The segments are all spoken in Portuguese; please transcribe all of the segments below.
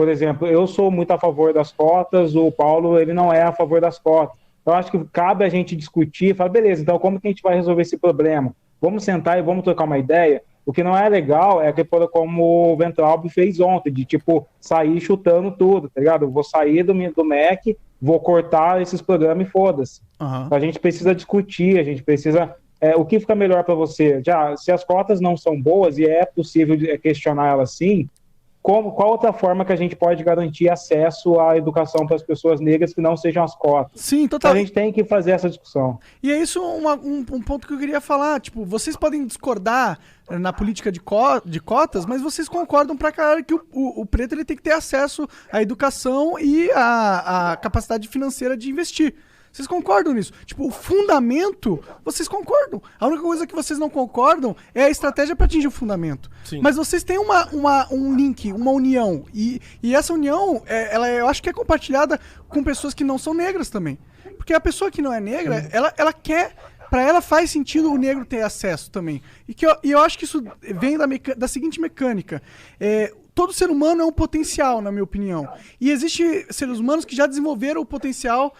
Por exemplo, eu sou muito a favor das cotas, o Paulo, ele não é a favor das cotas. Eu acho que cabe a gente discutir, falar, beleza, então como que a gente vai resolver esse problema? Vamos sentar e vamos trocar uma ideia? O que não é legal é que, como o Ventralbe fez ontem, de, tipo, sair chutando tudo, tá ligado? Eu vou sair do MEC, vou cortar esses programas e foda-se. Uhum. A gente precisa discutir, a gente precisa... o que fica melhor para você? Já, se as cotas não são boas e é possível questionar elas sim, qual outra forma que a gente pode garantir acesso à educação para as pessoas negras que não sejam as cotas? Sim, total. A gente tem que fazer essa discussão. E é isso um ponto que eu queria falar. Tipo, vocês podem discordar na política de cotas, mas vocês concordam pra caralho que o preto ele tem que ter acesso à educação e à capacidade financeira de investir. Vocês concordam nisso? Tipo, o fundamento, vocês concordam. A única coisa que vocês não concordam é a estratégia para atingir o fundamento. Sim. Mas vocês têm um link, uma união. E essa união, eu acho que é compartilhada com pessoas que não são negras também. Porque a pessoa que não é negra, ela quer... Para ela faz sentido o negro ter acesso também. E eu acho que isso vem da seguinte mecânica. Todo ser humano é um potencial, na minha opinião. E existem seres humanos que já desenvolveram o potencial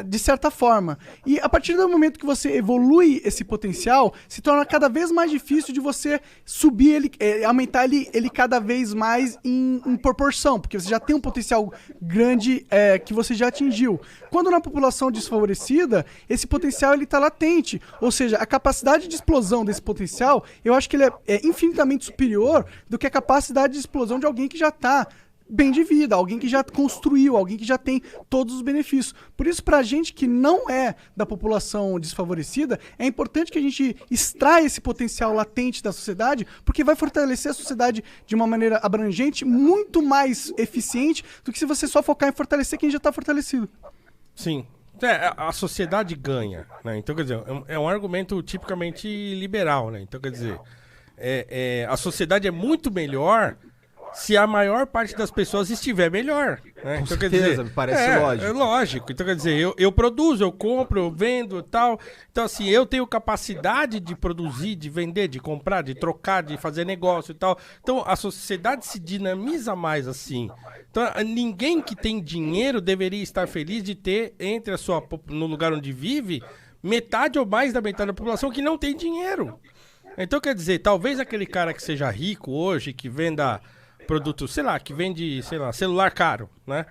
de certa forma. E a partir do momento que você evolui esse potencial, se torna cada vez mais difícil de você subir ele, aumentar ele cada vez mais em proporção, porque você já tem um potencial grande que você já atingiu. Quando na população desfavorecida, esse potencial está latente. Ou seja, a capacidade de explosão desse potencial, eu acho que ele é infinitamente superior do que a capacidade de explosão de alguém que já está bem de vida, alguém que já construiu, alguém que já tem todos os benefícios. Por isso, pra gente que não é da população desfavorecida, é importante que a gente extraia esse potencial latente da sociedade, porque vai fortalecer a sociedade de uma maneira abrangente, muito mais eficiente do que se você só focar em fortalecer quem já tá fortalecido. Sim. A sociedade ganha, né? Então, quer dizer, é um argumento tipicamente liberal, né? Então, quer dizer, a sociedade é muito melhor se a maior parte das pessoas estiver melhor, né? Com então, certeza, quer dizer, me parece lógico. É lógico. Então, quer dizer, eu produzo, eu compro, eu vendo e tal. Então, assim, eu tenho capacidade de produzir, de vender, de comprar, de trocar, de fazer negócio e tal. Então, a sociedade se dinamiza mais assim. Então, ninguém que tem dinheiro deveria estar feliz de ter, no lugar onde vive, metade ou mais da metade da população que não tem dinheiro. Então, quer dizer, talvez aquele cara que seja rico hoje, que venda produto, sei lá, que vende, sei lá, celular caro, né?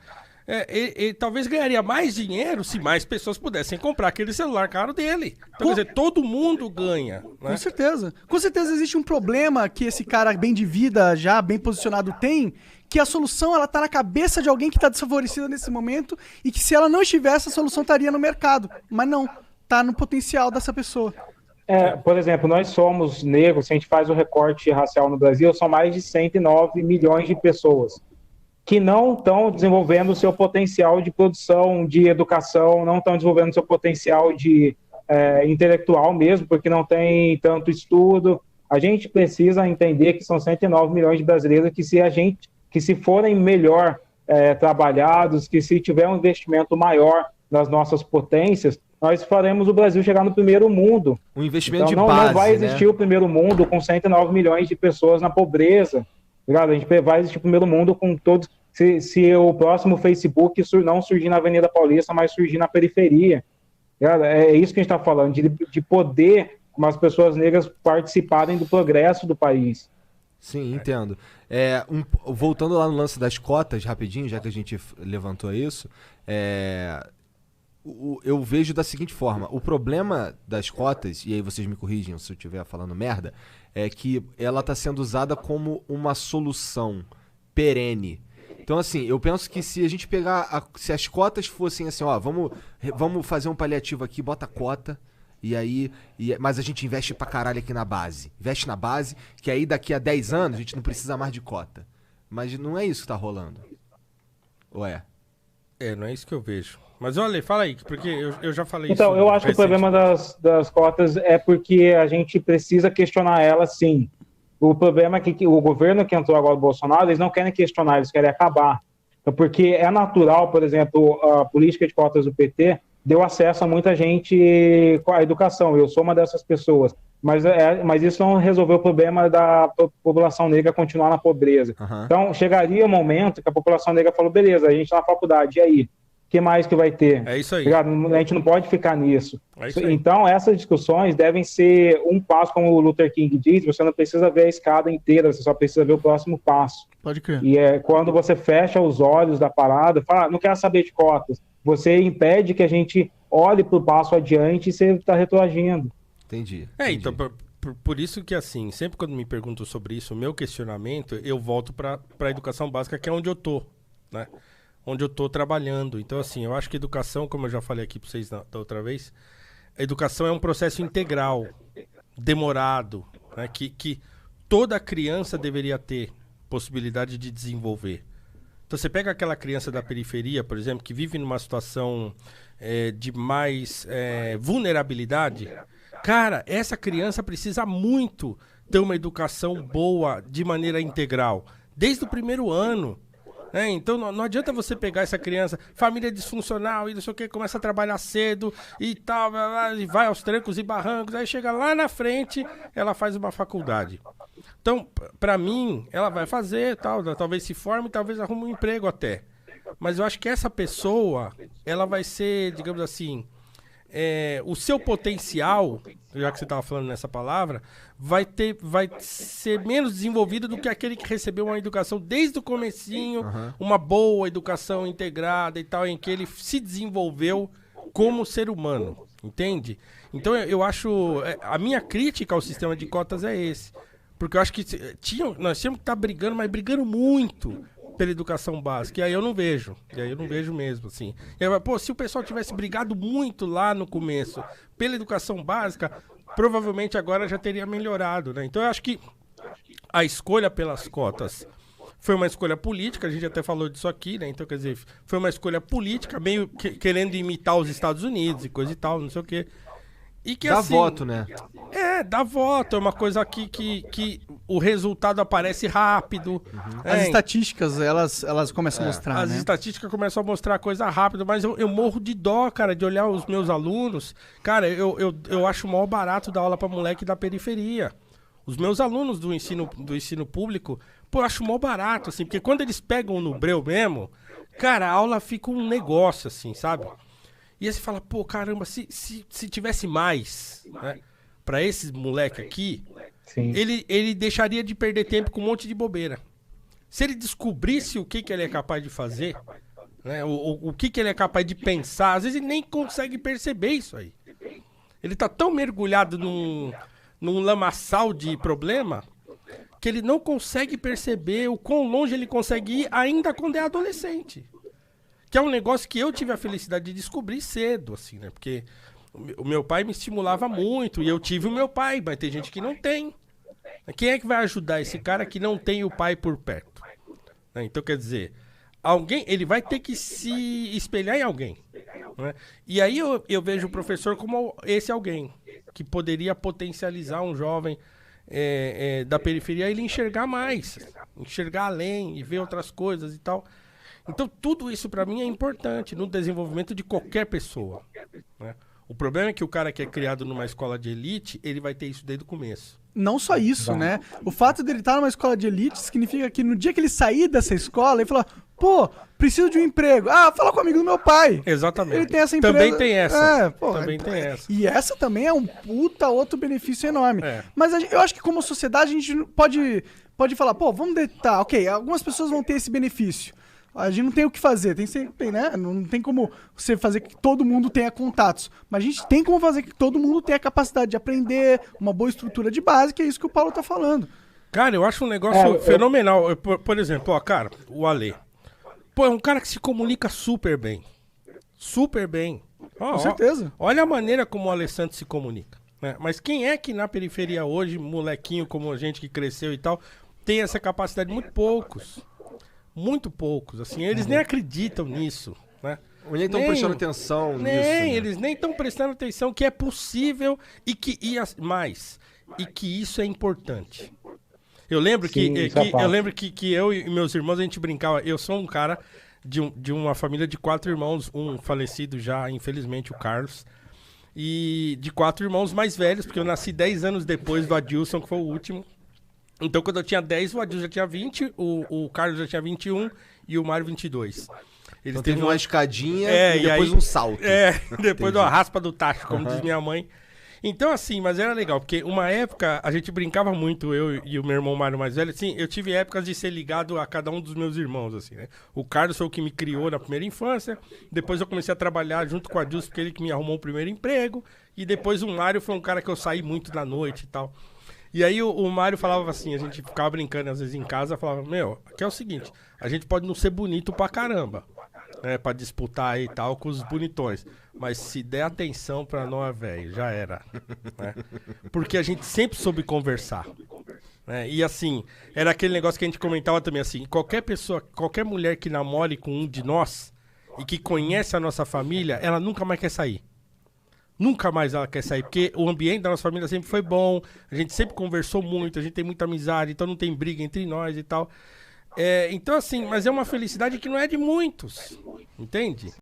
Ele talvez ganharia mais dinheiro se mais pessoas pudessem comprar aquele celular caro dele. Então, quer dizer, todo mundo ganha, né? Com certeza. Com certeza existe um problema que esse cara bem de vida, já bem posicionado tem, que a solução ela tá na cabeça de alguém que tá desfavorecido nesse momento e que se ela não estivesse, a solução estaria no mercado. Mas não, tá no potencial dessa pessoa. Por exemplo, nós somos negros, se a gente faz o recorte racial no Brasil, são mais de 109 milhões de pessoas que não estão desenvolvendo o seu potencial de produção, de educação, não estão desenvolvendo o seu potencial de intelectual mesmo, porque não tem tanto estudo. A gente precisa entender que são 109 milhões de brasileiros que se forem melhor trabalhados, que se tiver um investimento maior nas nossas potências, nós faremos o Brasil chegar no primeiro mundo. Um investimento então, de base, não vai existir, né? o primeiro mundo com 109 milhões de pessoas na pobreza. Ligado? A gente vai existir o primeiro mundo com todos... Se o próximo Facebook não surgir na Avenida Paulista, mas surgir na periferia. Ligado? É isso que a gente está falando, de poder as pessoas negras participarem do progresso do país. Sim, entendo. Voltando lá no lance das cotas, rapidinho, já que a gente levantou isso, eu vejo da seguinte forma: o problema das cotas, e aí vocês me corrigem se eu estiver falando merda, é que ela está sendo usada como uma solução perene. Então, assim, eu penso que se a gente pegar, se as cotas fossem assim, ó, vamos fazer um paliativo aqui, bota cota, mas a gente investe pra caralho aqui na base. Investe na base, que aí daqui a 10 anos a gente não precisa mais de cota. Mas não é isso que tá rolando. Ou é? Não é isso que eu vejo. Mas olha, fala aí, porque eu já falei isso. Então, eu acho que o problema das cotas é porque a gente precisa questionar elas, sim. O problema é que o governo que entrou agora, o Bolsonaro, eles não querem questionar, eles querem acabar. Porque é natural, por exemplo, a política de cotas do PT deu acesso a muita gente à educação. Eu sou uma dessas pessoas. mas isso não resolveu o problema da população negra continuar na pobreza. Aham. Então, chegaria um momento que a população negra falou, beleza, a gente está na faculdade, e aí? O que mais que vai ter? É isso aí. Ligado? A gente não pode ficar nisso. É isso aí. Então, essas discussões devem ser um passo, como o Luther King diz, você não precisa ver a escada inteira, você só precisa ver o próximo passo. Pode crer. E é quando você fecha os olhos da parada, fala, não quero saber de cotas, você impede que a gente olhe para o passo adiante e você está retroagindo. Entendi. É, entendi. então, por isso que, assim, sempre quando me perguntam sobre isso, o meu questionamento, eu volto para a educação básica, que é onde eu tô, né? Onde eu tô trabalhando. Então, assim, eu acho que educação, como eu já falei aqui para vocês da outra vez, a educação é um processo integral, demorado, né? Que toda criança deveria ter possibilidade de desenvolver. Então, você pega aquela criança da periferia, por exemplo, que vive numa situação de mais vulnerabilidade. Cara, essa criança precisa muito ter uma educação boa de maneira integral, desde o primeiro ano. Então não adianta você pegar essa criança, família disfuncional e não sei o que, começa a trabalhar cedo e tal, e vai aos trancos e barrancos, aí chega lá na frente, ela faz uma faculdade. Então, pra mim, ela vai fazer, tal, talvez se forme, talvez arrume um emprego até. Mas eu acho que essa pessoa, ela vai ser, digamos assim, o seu potencial, já que você estava falando nessa palavra, vai ser menos desenvolvido do que aquele que recebeu uma educação desde o comecinho, uma boa educação integrada e tal, em que ele se desenvolveu como ser humano, entende? Então eu acho, a minha crítica ao sistema de cotas é esse, porque eu acho que nós tínhamos que estar brigando, mas brigando muito pela educação básica, e aí eu não vejo mesmo, assim. E aí, pô, se o pessoal tivesse brigado muito lá no começo pela educação básica, provavelmente agora já teria melhorado, né? Então eu acho que a escolha pelas cotas foi uma escolha política, a gente até falou disso aqui, né? Então, quer dizer, foi uma escolha política, meio querendo imitar os Estados Unidos e coisa e tal, não sei o quê. E que, Dá assim, voto, né? Dá voto, é uma coisa que o resultado aparece rápido. As estatísticas, elas começam a mostrar, As né? estatísticas começam a mostrar coisa rápida, mas eu morro de dó, cara, de olhar os meus alunos. Cara, eu acho o maior barato dar aula pra moleque da periferia. Os meus alunos do ensino público, pô, eu acho mó barato, assim, porque quando eles pegam no breu mesmo, cara, a aula fica um negócio, assim, sabe? E aí você fala, pô, caramba, se tivesse mais, né, pra esses moleque aqui, Sim. ele deixaria de perder tempo com um monte de bobeira. Se ele descobrisse o que ele é capaz de fazer, né, o que ele é capaz de pensar, às vezes ele nem consegue perceber isso aí. Ele tá tão mergulhado num lamaçal de problema que ele não consegue perceber o quão longe ele consegue ir ainda quando é adolescente. Que é um negócio que eu tive a felicidade de descobrir cedo, assim, né? Porque o meu pai me estimulava muito e eu tive o meu pai, mas tem gente que não tem. Quem é que vai ajudar esse cara que não tem o pai por perto? Né? Então, quer dizer, ele vai ter que se espelhar em alguém. Né? E aí eu vejo o professor como esse alguém que poderia potencializar um jovem da periferia, ele enxergar mais, enxergar além e ver outras coisas e tal. Então, tudo isso pra mim é importante no desenvolvimento de qualquer pessoa. Né? O problema é que o cara que é criado numa escola de elite, ele vai ter isso desde o começo. Não só isso, né? O fato dele estar numa escola de elite significa que no dia que ele sair dessa escola, ele fala, pô, preciso de um emprego. Ah, fala com o amigo do meu pai. Exatamente. Ele tem essa empresa. Também tem essa. Pô, Também tem essa. E essa também é um puta outro benefício enorme. É. Mas eu acho que como sociedade a gente pode falar, pô, vamos tá, ok, algumas pessoas vão ter esse benefício. A gente não tem o que fazer, né? Não tem como você fazer que todo mundo tenha contatos. Mas a gente tem como fazer que todo mundo tenha a capacidade de aprender, uma boa estrutura de base, que é isso que o Paulo tá falando. Cara, eu acho um negócio fenomenal. Por exemplo, ó, cara, o Ale. Pô, é um cara que se comunica super bem. Super bem. Com certeza. Olha a maneira como o Alessandro se comunica. Né? Mas quem é que na periferia hoje, molequinho como a gente que cresceu e tal, tem essa capacidade? Muito poucos. Muito poucos, assim, eles nem acreditam nisso, né? Ou nem estão prestando atenção nisso. Né? Eles nem estão prestando atenção que é possível e que isso é importante. Eu lembro que eu e meus irmãos, a gente brincava, eu sou um cara de uma família de 4 irmãos, um falecido já, infelizmente, o Carlos. E de 4 irmãos mais velhos, porque eu nasci 10 anos depois do Adilson, que foi o último. Então, quando eu tinha 10, o Adilson já tinha 20, o Carlos já tinha 21 e o Mário 22. Eles Então teve uma escadinha e depois aí, um salto. Depois uma raspa do tacho, como diz minha mãe. Então, assim, mas era legal, porque uma época a gente brincava muito, eu e o meu irmão Mário mais velho, assim, eu tive épocas de ser ligado a cada um dos meus irmãos, assim, né? O Carlos foi o que me criou na primeira infância, depois eu comecei a trabalhar junto com a Adilson, porque ele que me arrumou o primeiro emprego, e depois o Mário foi um cara que eu saí muito na noite e tal. E aí o Mário falava assim, a gente ficava brincando às vezes em casa, falava, meu, aqui é o seguinte, a gente pode não ser bonito pra caramba, né, pra disputar aí e tal com os bonitões, mas se der atenção pra nós, velho, já era, né? Porque a gente sempre soube conversar, né? E assim, era aquele negócio que a gente comentava também assim, qualquer pessoa, qualquer mulher que namore com um de nós e que conhece a nossa família, ela nunca mais quer sair. Nunca mais ela quer sair, porque o ambiente da nossa família sempre foi bom, a gente sempre conversou muito, a gente tem muita amizade, então não tem briga entre nós e tal. Então assim, mas é uma felicidade que não é de muitos, entende?